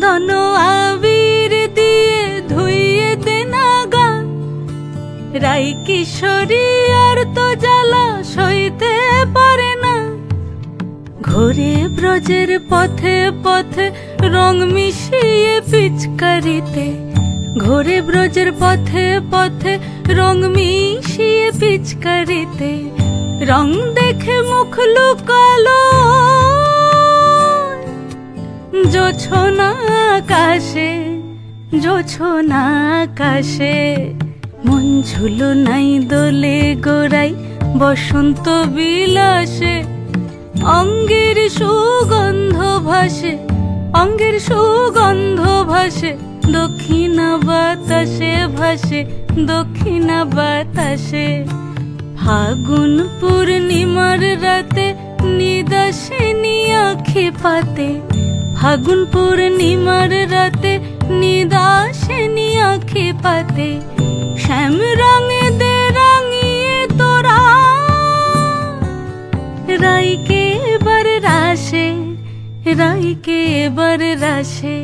চন্দন আবির দিয়ে ধুইয়ে দেনা গা, রাই কিশোরী আর তো জ্বালা সইতে পারে না। ঘোরে ব্রজের পথে পথে রং মিশিয়ে পিচকারিতে, ঘোরে ব্রজের পথে পথে রং মিশিয়ে পিচকারিতে, রং দেখে মুখ লুকালো জোছনা আকাশে, জোছনা আকাশে। মন ঝুলো নাই দোলে গোড়াই বসন্ত বিলাসে, অঙ্গের সুগন্ধ ভাসে, অঙ্গের সুগন্ধ ভাসে, দক্ষিণা বাতাসে ভাসে, দক্ষিণা বাতাসে। ফাগুন পূর্ণিমার রাতে নিদাসিনী আঁখি পাতে, ফাগুন পূর্ণিমার রাতে নিদাসিনী আঁখি পাতে। শ্যাম রঙে দে রাঙিয়ে তোরা রাইকে এবার রাশে, রাইকে এবার রাশে।